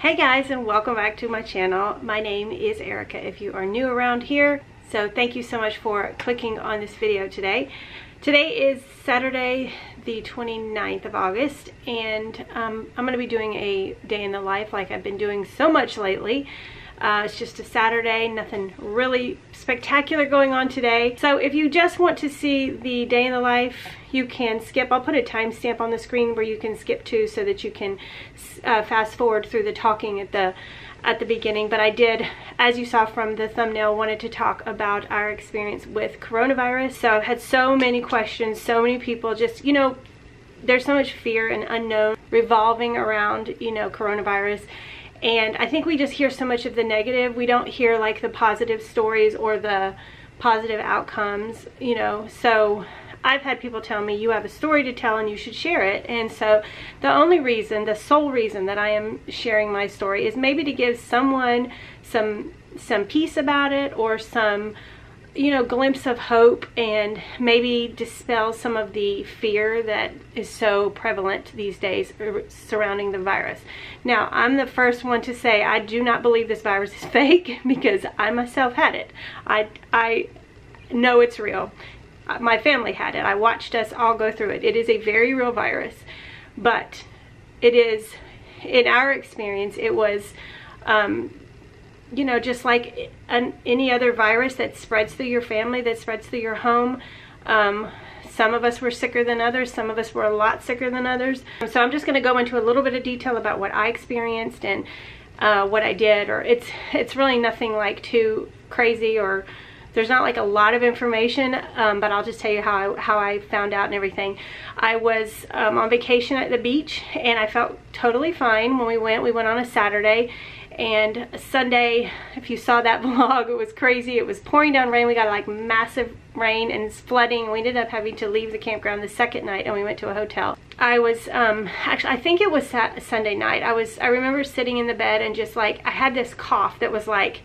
Hey guys, and welcome back to my channel. My name is Erica if you are new around here. So thank you so much for clicking on this video today. Today is Saturday the 29th of August, and I'm going to be doing a day in the life like I've been doing so much lately. It's just a Saturday, nothing really spectacular going on today. So if you just want to see the day in the life, you can skip. I'll put a timestamp on the screen where you can skip to so that you can fast forward through the talking at the beginning. But I did, as you saw from the thumbnail, wanted to talk about our experience with coronavirus. So I've had so many questions, so many people just, there's so much fear and unknown revolving around, coronavirus. And I think we just hear so much of the negative. We don't hear like the positive stories or the positive outcomes, So I've had people tell me, you have a story to tell and you should share it. And so the sole reason that I am sharing my story is maybe to give someone some peace about it, or some glimpse of hope, and maybe dispel some of the fear that is so prevalent these days surrounding the virus. Now, I'm the first one to say I do not believe this virus is fake, because I myself had it. I know it's real. My family had it. I watched us all go through it. It is a very real virus, but it is, in our experience, it was just like any other virus that spreads through your family, that spreads through your home. Some of us were sicker than others. Some of us were a lot sicker than others. So I'm just going to go into a little bit of detail about what I experienced and what I did. Or it's really nothing like too crazy, or there's not like a lot of information, but I'll just tell you how I found out and everything. I was on vacation at the beach, and I felt totally fine when we went. We went on a Saturday. And Sunday, if you saw that vlog, it was crazy. It was pouring down rain. We got like massive rain and flooding. We ended up having to leave the campground the second night, and we went to a hotel. I was, actually, I think it was Sunday night. I remember sitting in the bed and just like, I had this cough that was like,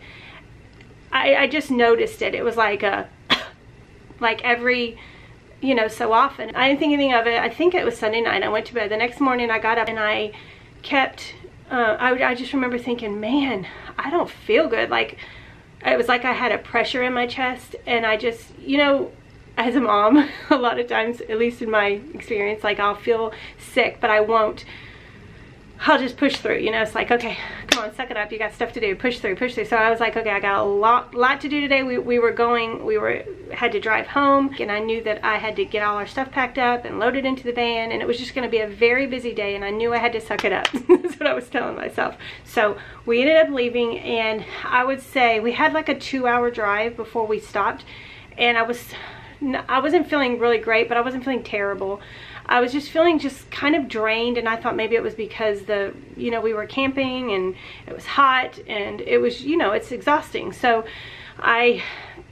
I just noticed it. It was like like every, so often. I didn't think anything of it. I think it was Sunday night. I went to bed. The next morning I got up and I kept, I just remember thinking, man, I don't feel good. Like, it was like I had a pressure in my chest, and I just, as a mom, a lot of times, at least in my experience, like I'll feel sick, but I won't. I'll just push through, it's like, okay, come on, suck it up, you got stuff to do, push through. So I was like, okay, I got a lot to do today. We had to drive home, and I knew that I had to get all our stuff packed up and loaded into the van, and it was just going to be a very busy day, and I knew I had to suck it up. That's what I was telling myself. So we ended up leaving, and I would say we had like a 2-hour drive before we stopped, and I wasn't feeling really great, but I wasn't feeling terrible. I was just feeling just kind of drained, and I thought maybe it was because we were camping and it was hot, and it was, it's exhausting. So I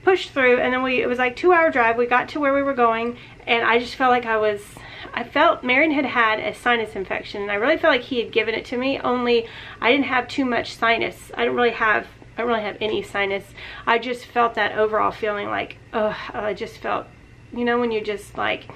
pushed through, and then it was like 2-hour drive. We got to where we were going, and I just felt like I felt Marion had a sinus infection, and I really felt like he had given it to me, only I didn't have too much sinus. I don't really have any sinus. I just felt that overall feeling like, I just felt, when you just like,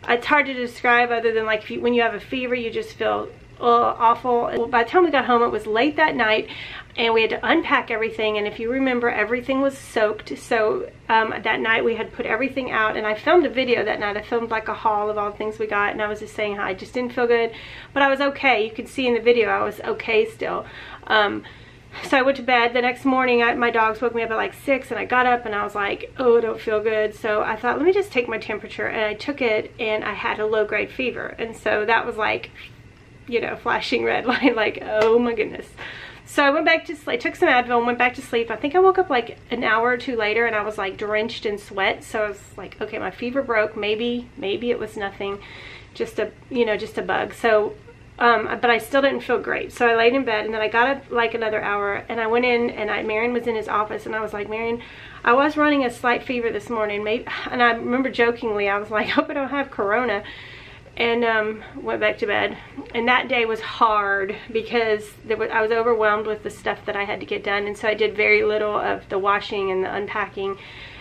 it's hard to describe other than like when you have a fever, you just feel awful. By the time we got home, it was late that night, and we had to unpack everything. And if you remember, everything was soaked. So that night we had put everything out, and I filmed a video that night. I filmed like a haul of all the things we got, and I was just saying how I just didn't feel good, but I was okay. You could see in the video I was okay still. So I went to bed. The next morning, my dogs woke me up at like 6, and I got up and I was like, oh, I don't feel good. So I thought, let me just take my temperature, and I took it, and I had a low-grade fever. And so that was like, flashing red light, like, oh my goodness. So I went back to sleep, took some Advil and went back to sleep. I think I woke up like an hour or two later, and I was like drenched in sweat. So I was like, okay, my fever broke. Maybe it was nothing, just a bug. So but I still didn't feel great. So I laid in bed, and then I got up like another hour, and I went in, and Marion was in his office, and I was like, Marion, I was running a slight fever this morning, and I remember jokingly, I was like, I hope I don't have corona, and went back to bed. And that day was hard because I was overwhelmed with the stuff that I had to get done, and so I did very little of the washing and the unpacking.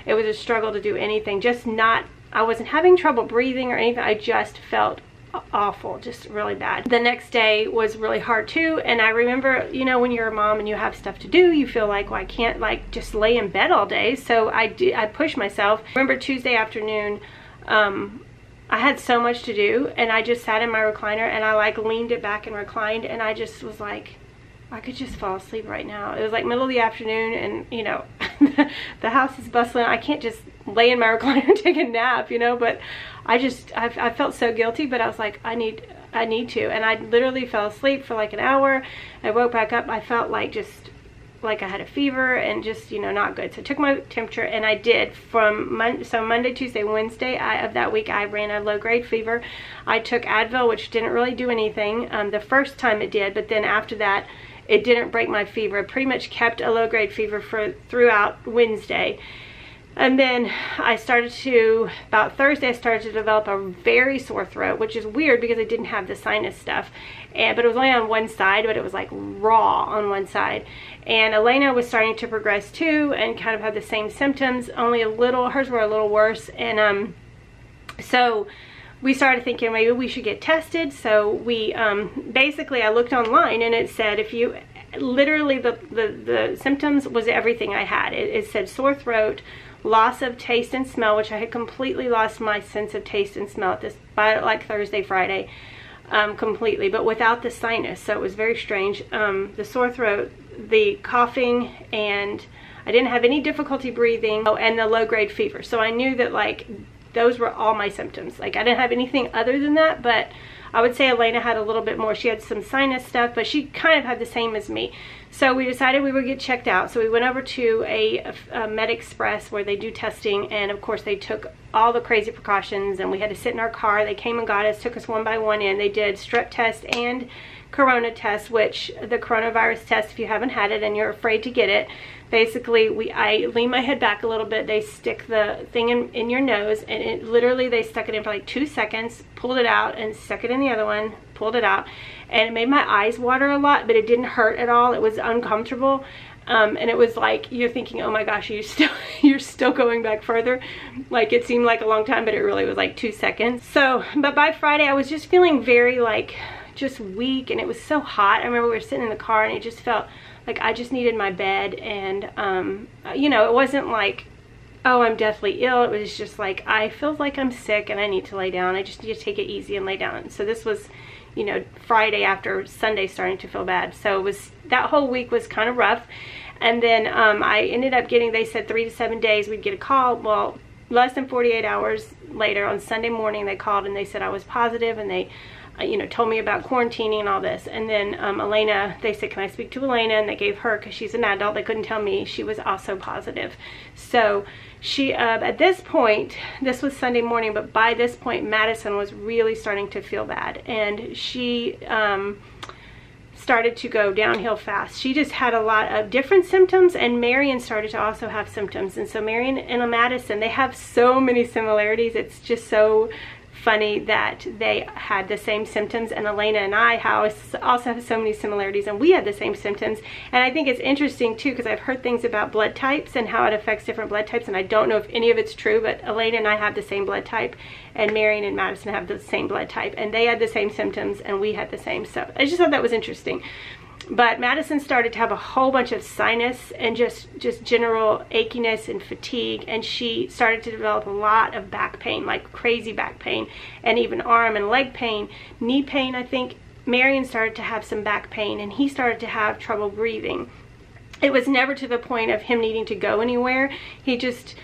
It was a struggle to do anything, I wasn't having trouble breathing or anything. I just felt awful, just really bad. The next day was really hard too, and I remember, you know, when you're a mom and you have stuff to do, you feel like, well, I can't like just lay in bed all day, so I pushed myself. I remember Tuesday afternoon, I had so much to do, and I just sat in my recliner and I like leaned it back and reclined, and I just was like, I could just fall asleep right now. It was like middle of the afternoon, and you know, the house is bustling. I can't just lay in my recliner and take a nap, you know, but I felt so guilty, but I was like, I need to, and I literally fell asleep for like an hour. I woke back up, I felt like just like I had a fever and just, you know, not good. So I took my temperature, and I did from Monday, Tuesday, Wednesday of that week, I ran a low-grade fever. I took Advil, which didn't really do anything. The first time it did, but then after that, it didn't break my fever. It pretty much kept a low-grade fever throughout Wednesday. And then I started to, about Thursday, I started to develop a very sore throat, which is weird because I didn't have the sinus stuff. But it was only on one side, but it was like raw on one side. And Elena was starting to progress too, and kind of had the same symptoms, only a little, hers were a little worse. And so we started thinking maybe we should get tested. So we, basically I looked online, and it said if you, literally the symptoms was everything I had. It said sore throat, loss of taste and smell, which I had completely lost my sense of taste and smell at this, by like Thursday, Friday, completely, but without the sinus. So it was very strange. The sore throat, the coughing, and I didn't have any difficulty breathing, and the low-grade fever. So I knew that like those were all my symptoms. Like I didn't have anything other than that, but I would say Elena had a little bit more. She had some sinus stuff, but she kind of had the same as me. So we decided we would get checked out. So we went over to a Med Express where they do testing, and of course they took all the crazy precautions, and we had to sit in our car. They came and got us, took us one by one in. They did Strep Test and Corona test, which the coronavirus test, if you haven't had it and you're afraid to get it, basically I lean my head back a little bit, they stick the thing in your nose, and it literally, they stuck it in for like 2 seconds, pulled it out, and stuck it in the other one, pulled it out, and it made my eyes water a lot, but it didn't hurt at all. It was uncomfortable. And it was like, you're thinking, oh my gosh, you're still going back further. Like it seemed like a long time, but it really was like 2 seconds. So, but by Friday I was just feeling very like, just weak, and it was so hot. I remember we were sitting in the car, and it just felt like I just needed my bed. And you know, it wasn't like, oh, I'm deathly ill. It was just like, I feel like I'm sick and I need to lay down. I just need to take it easy and lay down. So this was, you know, Friday after Sunday starting to feel bad. So it was, that whole week was kind of rough. And then I ended up getting, they said 3 to 7 days we'd get a call. Well, less than 48 hours later, on Sunday morning, they called and they said I was positive, and they you know, told me about quarantining and all this. And then Elena, they said, can I speak to Elena? And they gave her, because she's an adult, they couldn't tell me, she was also positive. So she, at this point, this was Sunday morning, but by this point, Madison was really starting to feel bad. And she started to go downhill fast. She just had a lot of different symptoms, and Marion started to also have symptoms. And so Marion and Madison, they have so many similarities. It's just so funny that they had the same symptoms, and Elena and I also have so many similarities, and we had the same symptoms. And I think it's interesting too, because I've heard things about blood types and how it affects different blood types, and I don't know if any of it's true, but Elena and I have the same blood type, and Marion and Madison have the same blood type, and they had the same symptoms and we had the same. So I just thought that was interesting. But Madison started to have a whole bunch of sinus and just general achiness and fatigue, and she started to develop a lot of back pain, like crazy back pain, and even arm and leg pain, knee pain. I think Marion started to have some back pain, and he started to have trouble breathing. It was never to the point of him needing to go anywhere. He just,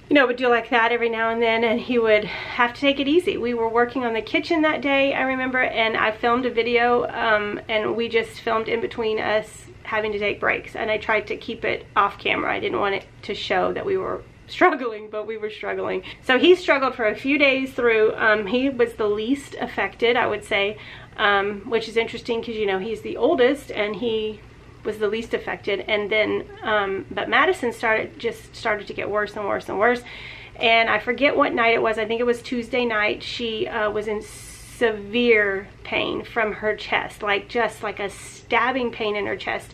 you know, would do like that every now and then, and he would have to take it easy. We were working on the kitchen that day, I remember, and I filmed a video, and we just filmed in between us having to take breaks, and I tried to keep it off camera. I didn't want it to show that we were struggling, but we were struggling. So he struggled for a few days through. He was the least affected, I would say, which is interesting because, you know, he's the oldest, and he was the least affected. And then but Madison started to get worse and worse and worse, and I forget what night it was. I think it was Tuesday night. She was in severe pain from her chest, like just like a stabbing pain in her chest.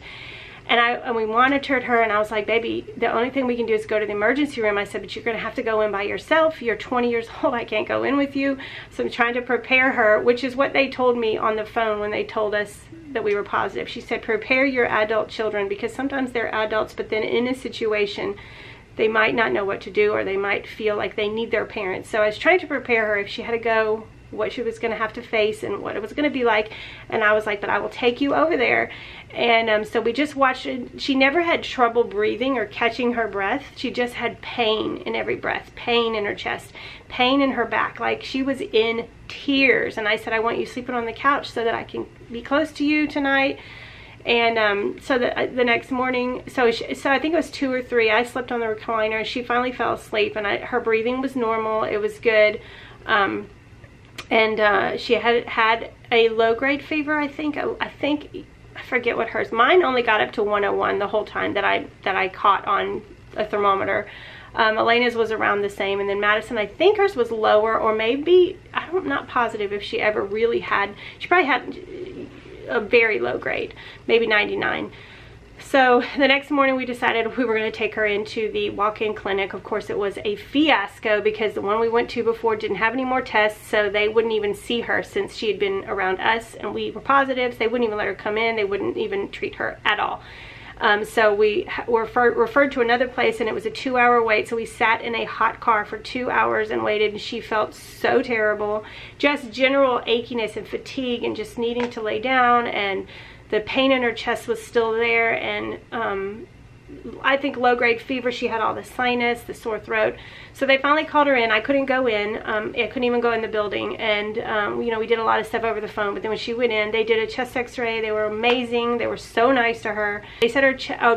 And we monitored her, and I was like, baby, the only thing we can do is go to the emergency room. I said, but you're going to have to go in by yourself. You're 20 years old. I can't go in with you. So I'm trying to prepare her, which is what they told me on the phone when they told us that we were positive. She said, prepare your adult children, because sometimes they're adults, but then in a situation, they might not know what to do, or they might feel like they need their parents. So I was trying to prepare her if she had to go, what she was going to have to face and what it was going to be like. And I was like, but I will take you over there. And so we just watched it. She never had trouble breathing or catching her breath. She just had pain in every breath, pain in her chest, pain in her back. Like, she was in tears. And I said, I want you sleeping on the couch so that I can be close to you tonight. And so the next morning, so I think it was 2 or 3, I slept on the recliner. She finally fell asleep, and her breathing was normal. It was good. And she had a low-grade fever, I think. I forget what hers. Mine only got up to 101 the whole time that I caught on a thermometer. Elena's was around the same, and then Madison, I think hers was lower, or maybe, I'm not positive if she ever really had. She probably had a very low grade, maybe 99. So the next morning we decided we were going to take her into the walk-in clinic. Of course, it was a fiasco because the one we went to before didn't have any more tests, so they wouldn't even see her since she had been around us and we were positives. They wouldn't even let her come in. They wouldn't even treat her at all. So we were referred to another place, and it was a 2-hour wait. So we sat in a hot car for 2 hours and waited, and she felt so terrible. Just general achiness and fatigue and just needing to lay down, and the pain in her chest was still there, and I think low-grade fever. She had all the sinus, the sore throat. So they finally called her in. I couldn't go in. I couldn't even go in the building. And, you know, we did a lot of stuff over the phone. But then when she went in, they did a chest x-ray. They were amazing. They were so nice to her. They said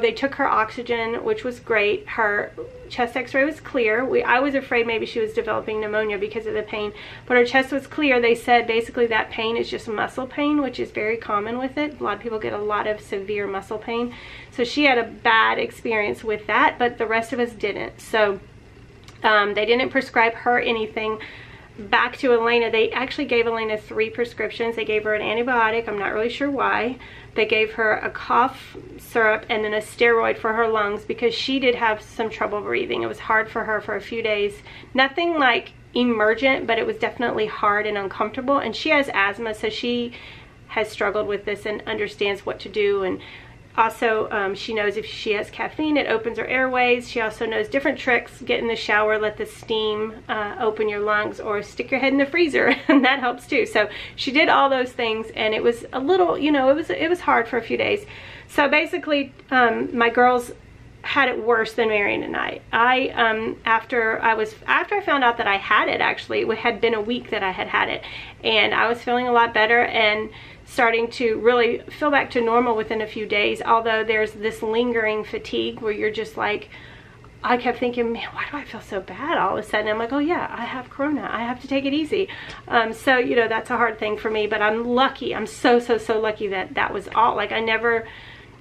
they took her oxygen, which was great. Her chest x-ray was clear. I was afraid maybe she was developing pneumonia because of the pain. But her chest was clear. They said basically that pain is just muscle pain, which is very common with it. A lot of people get a lot of severe muscle pain. So she had a bad experience with that, but the rest of us didn't. So they didn't prescribe her anything. Back to Elena, they actually gave Elena 3 prescriptions. They gave her an antibiotic. I'm not really sure why. They gave her a cough syrup and then a steroid for her lungs because she did have some trouble breathing. It was hard for her for a few days. Nothing like emergent, but it was definitely hard and uncomfortable. And she has asthma, so she has struggled with this and understands what to do. And also, she knows if she has caffeine, it opens her airways. She also knows different tricks. Get in the shower, let the steam open your lungs, or stick your head in the freezer, and that helps too. So she did all those things, and it was a little, you know, it was hard for a few days. So basically, my girls had it worse than Marion and I. After I found out that I had it, actually, it had been a week that I had it, and I was feeling a lot better and starting to really feel back to normal within a few days, although there's this lingering fatigue where you're just like, I kept thinking, man, why do I feel so bad all of a sudden? I'm like, oh yeah, I have corona, I have to take it easy. So, you know, that's a hard thing for me, but I'm lucky. I'm so lucky that that was all. Like, I never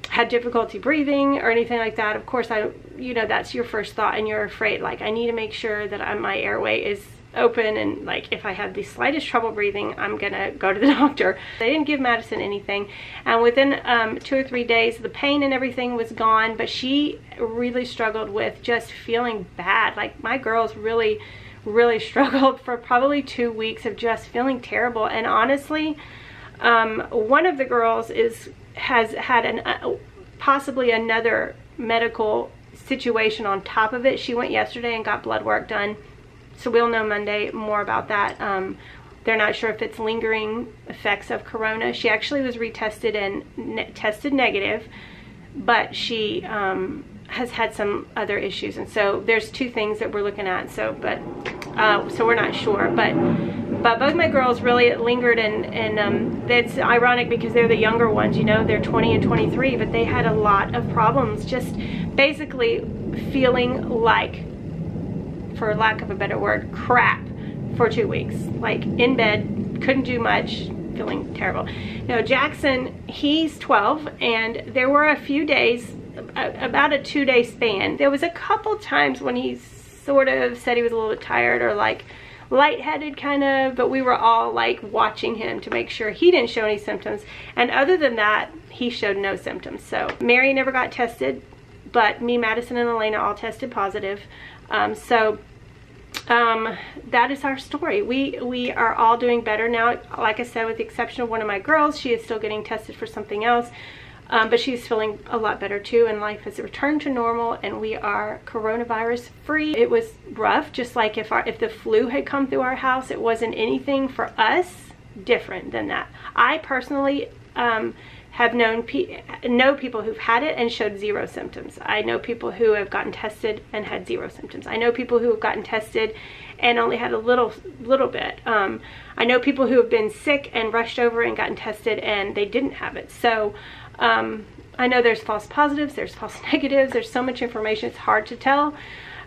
had difficulty breathing or anything like that. Of course, you know, that's your first thought, and you're afraid, like, I need to make sure that my airway is open, and like if I have the slightest trouble breathing, I'm gonna go to the doctor. They didn't give Madison anything, and within 2 or 3 days the pain and everything was gone, but she really struggled with just feeling bad. Like, my girls really struggled for probably 2 weeks of just feeling terrible. And honestly, one of the girls has had possibly another medical situation on top of it. She went yesterday and got blood work done. So we'll know Monday more about that. They're not sure if it's lingering effects of corona. She actually was retested and tested negative, but she has had some other issues. And so there's 2 things that we're looking at. So we're not sure. But both my girls really lingered, and it's ironic because they're the younger ones, you know, they're 20 and 23, but they had a lot of problems just basically feeling like, for lack of a better word, crap for 2 weeks. Like, in bed, couldn't do much, feeling terrible. Now, Jackson, he's 12, and there were a few days, about a 2-day span. There was a couple times when he sort of said he was a little bit tired, or like lightheaded kind of, but we were all like watching him to make sure he didn't show any symptoms. And other than that, he showed no symptoms. So Mary never got tested, but me, Madison, and Elena all tested positive. That is our story. We are all doing better now. Like I said, with the exception of one of my girls, she is still getting tested for something else. But she's feeling a lot better too, and life has returned to normal, and we are coronavirus free. It was rough, just like if the flu had come through our house. It wasn't anything for us different than that. I personally have know people who've had it and showed zero symptoms. I know people who have gotten tested and had zero symptoms. I know people who have gotten tested and only had a little bit. I know people who have been sick and rushed over and gotten tested and they didn't have it. So I know there's false positives, there's false negatives, there's so much information, it's hard to tell.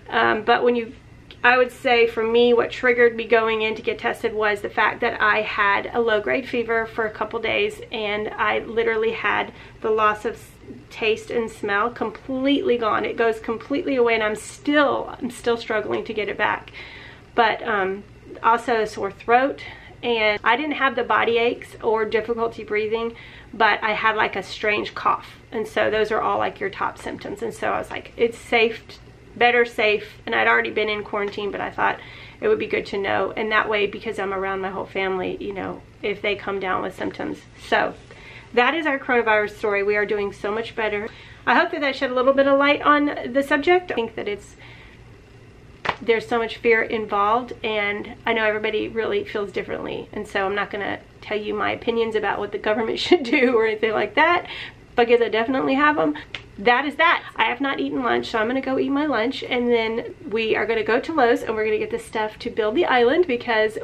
But I would say for me, what triggered me going in to get tested was the fact that I had a low-grade fever for a couple days, and I literally had the loss of taste and smell completely gone. It goes completely away, and I'm still struggling to get it back. But also a sore throat, and I didn't have the body aches or difficulty breathing, but I had like a strange cough, and so those are all like your top symptoms. And so I was like, it's safe, better safe, and I'd already been in quarantine, but I thought it would be good to know, and that way, because I'm around my whole family, you know, if they come down with symptoms. So that is our coronavirus story. We are doing so much better. I hope that shed a little bit of light on the subject. I think that there's so much fear involved, and I know everybody really feels differently, and so I'm not gonna tell you my opinions about what the government should do or anything like that, because I definitely have them. That is that. I have not eaten lunch, so I'm gonna go eat my lunch, and then we are gonna go to Lowe's and we're gonna get the stuff to build the island, because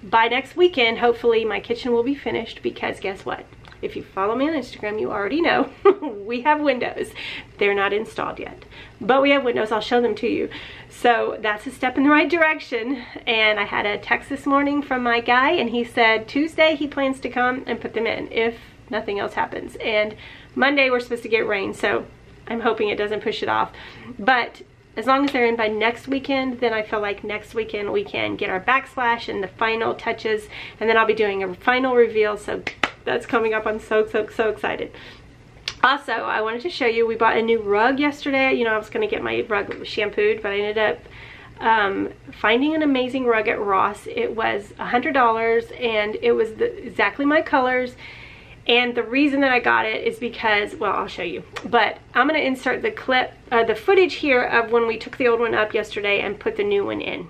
by next weekend, hopefully my kitchen will be finished, because guess what? If you follow me on Instagram, you already know we have windows. They're not installed yet, but we have windows. I'll show them to you. So that's a step in the right direction. And I had a text this morning from my guy, and he said Tuesday he plans to come and put them in if nothing else happens. And Monday we're supposed to get rain, so I'm hoping it doesn't push it off. But as long as they're in by next weekend, then I feel like next weekend we can get our backsplash and the final touches, and then I'll be doing a final reveal. So that's coming up. I'm so excited. Also, I wanted to show you, we bought a new rug yesterday. You know, I was going to get my rug shampooed, but I ended up finding an amazing rug at Ross. It was $100, and it was exactly my colors. And the reason that I got it is because, well, I'll show you, but I'm going to insert the clip, the footage here of when we took the old one up yesterday and put the new one in.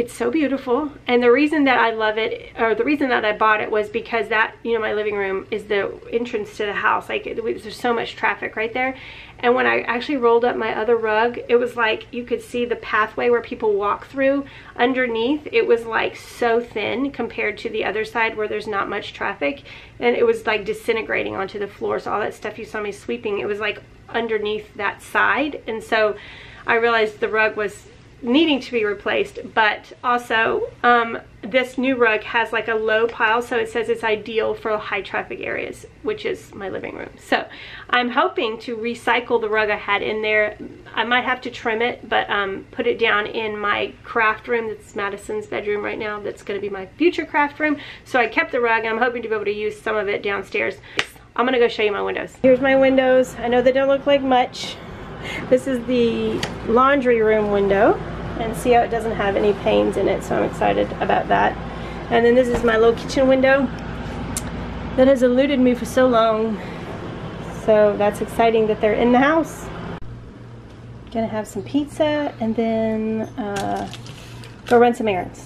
It's so beautiful, and the reason that I love it, or the reason that I bought it, was because that, you know, my living room is the entrance to the house. Like, there's so much traffic right there, and when I actually rolled up my other rug, it was like you could see the pathway where people walk through underneath. It was like so thin compared to the other side where there's not much traffic, and it was like disintegrating onto the floor. So all that stuff you saw me sweeping, it was like underneath that side, and so I realized the rug was needing to be replaced. But also this new rug has like a low pile, so it says it's ideal for high traffic areas, which is my living room. So I'm hoping to recycle the rug I had in there. I might have to trim it, but put it down in my craft room. That's Madison's bedroom right now. That's going to be my future craft room. So I kept the rug, and I'm hoping to be able to use some of it downstairs. I'm gonna go show you my windows. Here's my windows. I know they don't look like much. This is the laundry room window, and see how it doesn't have any panes in it, so I'm excited about that. And then this is my little kitchen window that has eluded me for so long, so that's exciting that they're in the house. Gonna have some pizza and then go run some errands.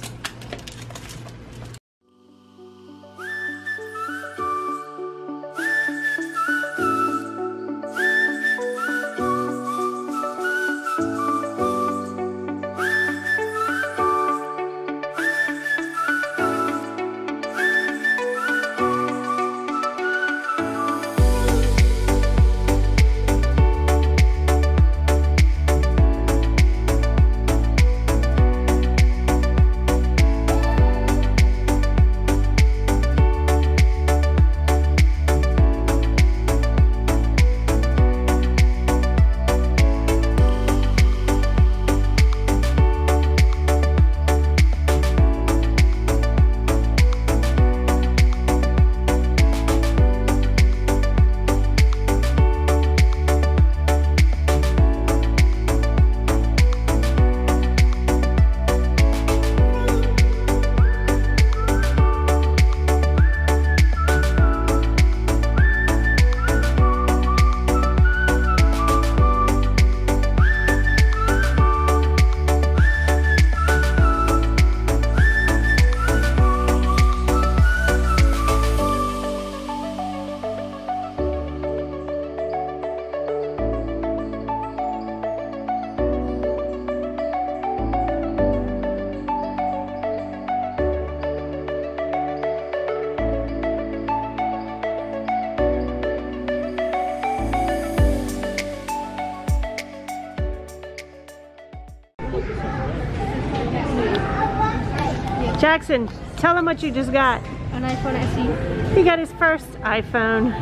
Jackson, tell him what you just got. An iPhone SE. He got his first iPhone.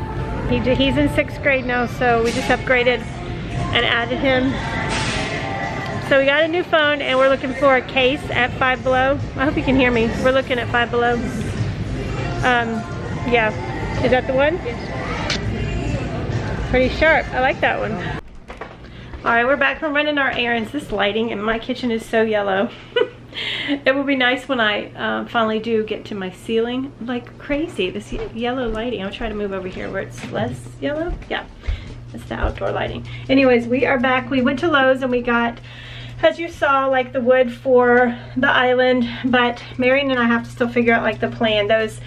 He's in 6th grade now, so we just upgraded and added him. So we got a new phone, and we're looking for a case at Five Below. I hope you can hear me. We're looking at Five Below. Yeah. Is that the one? Yes. Pretty sharp. I like that one. Alright, we're back from running our errands. This lighting in my kitchen is so yellow. It will be nice when I finally do get to my ceiling. Like crazy, this yellow lighting. I'll try to move over here where it's less yellow. Yeah, it's the outdoor lighting. Anyways, we are back. We went to Lowe's and we got, as you saw, like the wood for the island, but Marion and I have to still figure out like the plan. Those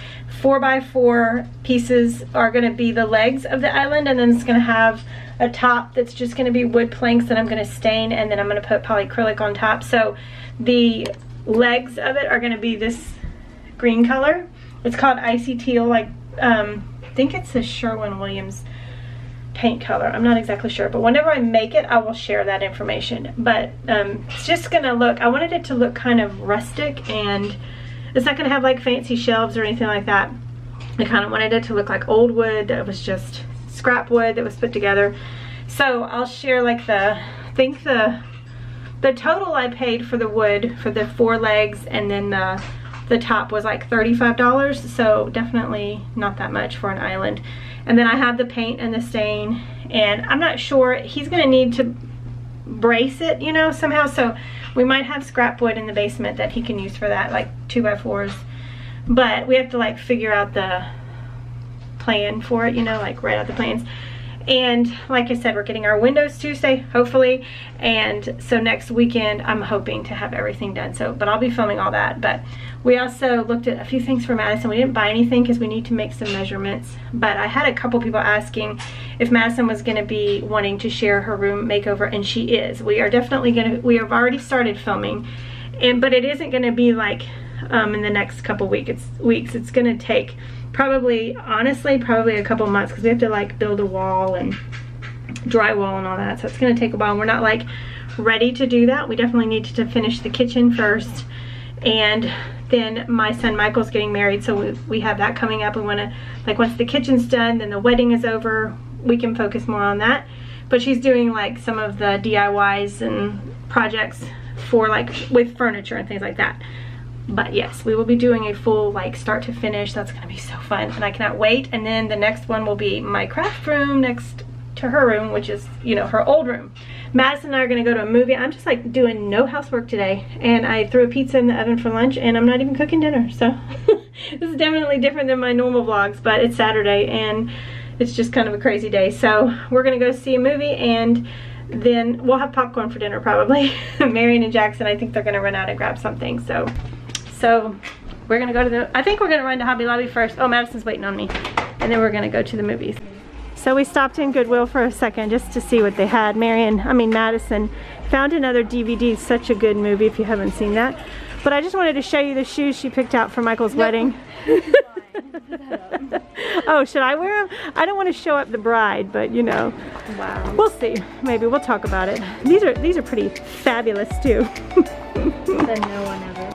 4x4 pieces are going to be the legs of the island, and then it's going to have a top that's just going to be wood planks that I'm going to stain, and then I'm going to put polyacrylic on top. So the legs of it are going to be this green color. It's called Icy Teal. Like I think it's a Sherwin-Williams paint color. I'm not exactly sure, but whenever I make it, I will share that information. But it's just going to look, I wanted it to look kind of rustic, and it's not going to have like fancy shelves or anything like that. I kind of wanted it to look like old wood that was just scrap wood that was put together. So I'll share like the total I paid for the wood for the 4 legs, and then the top was like $35, so definitely not that much for an island. And then I have the paint and the stain, and I'm not sure, he's gonna need to brace it, you know, somehow, so we might have scrap wood in the basement that he can use for that, like 2x4s, but we have to like figure out the plan for it, you know, like write out the plans. And like I said, we're getting our windows Tuesday, hopefully. And so next weekend, I'm hoping to have everything done. So, but I'll be filming all that. But we also looked at a few things for Madison. We didn't buy anything because we need to make some measurements. But I had a couple people asking if Madison was going to be wanting to share her room makeover, and she is. We are definitely going to, we have already started filming, but it isn't going to be like in the next couple weeks. It's going to take probably, honestly, probably a couple months, because we have to like build a wall and drywall and all that. So it's going to take a while. We're not like ready to do that. We definitely need to finish the kitchen first. And then my son Michael's getting married, so we have that coming up. We want to, like, once the kitchen's done, then the wedding is over, we can focus more on that. But she's doing like some of the DIYs and projects for like with furniture and things like that. But yes, we will be doing a full like start to finish. That's gonna be so fun, and I cannot wait. And then the next one will be my craft room next to her room, which is, you know, her old room. Madison and I are gonna go to a movie. I'm just like doing no housework today, and I threw a pizza in the oven for lunch, and I'm not even cooking dinner. So this is definitely different than my normal vlogs, but it's Saturday and it's just kind of a crazy day. So we're gonna go see a movie, and then we'll have popcorn for dinner probably. Marion and Jackson, I think they're gonna run out and grab something. So we're gonna go to the, I think we're gonna run to Hobby Lobby first. Oh, Madison's waiting on me. And then we're gonna go to the movies. So we stopped in Goodwill for a second just to see what they had. Madison found another DVD, such a good movie if you haven't seen that. But I just wanted to show you the shoes she picked out for Michael's wedding. Oh, should I wear them? I don't want to show up the bride, but you know. Wow. We'll see. Maybe we'll talk about it. These are pretty fabulous too. Than no one ever.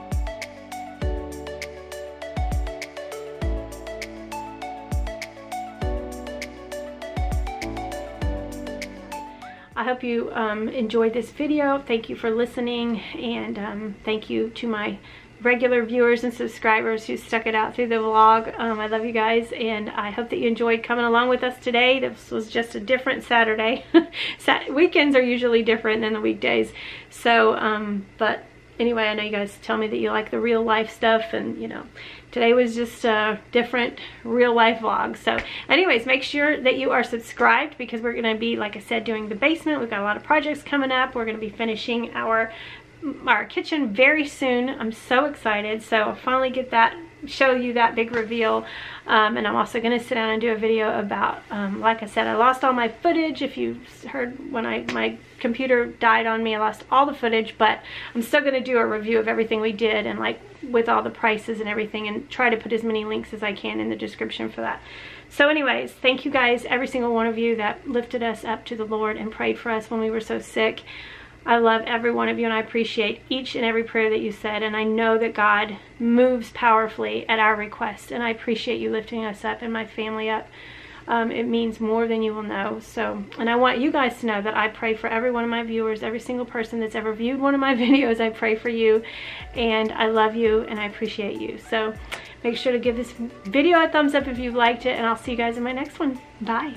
I hope you enjoyed this video. Thank you for listening, and thank you to my regular viewers and subscribers who stuck it out through the vlog. I love you guys, and I hope that you enjoyed coming along with us today. This was just a different Saturday. Weekends are usually different than the weekdays. So, but anyway, I know you guys tell me that you like the real life stuff, and you know, today was just a different real life vlog. So anyways, make sure that you are subscribed, because we're gonna be, like I said, doing the basement. We've got a lot of projects coming up. We're gonna be finishing our kitchen very soon. I'm so excited. So I'll finally get that, show you that big reveal. And I'm also going to sit down and do a video about, like I said, I lost all my footage. If you heard when my computer died on me, I lost all the footage, but I'm still going to do a review of everything we did, and like with all the prices and everything, and try to put as many links as I can in the description for that. So anyways, thank you guys, every single one of you that lifted us up to the Lord and prayed for us when we were so sick. I love every one of you, and I appreciate each and every prayer that you said, and I know that God moves powerfully at our request, and I appreciate you lifting us up and my family up. It means more than you will know. So, and I want you guys to know that I pray for every one of my viewers, every single person that's ever viewed one of my videos. I pray for you, and I love you, and I appreciate you. So make sure to give this video a thumbs up if you liked it, and I'll see you guys in my next one. Bye.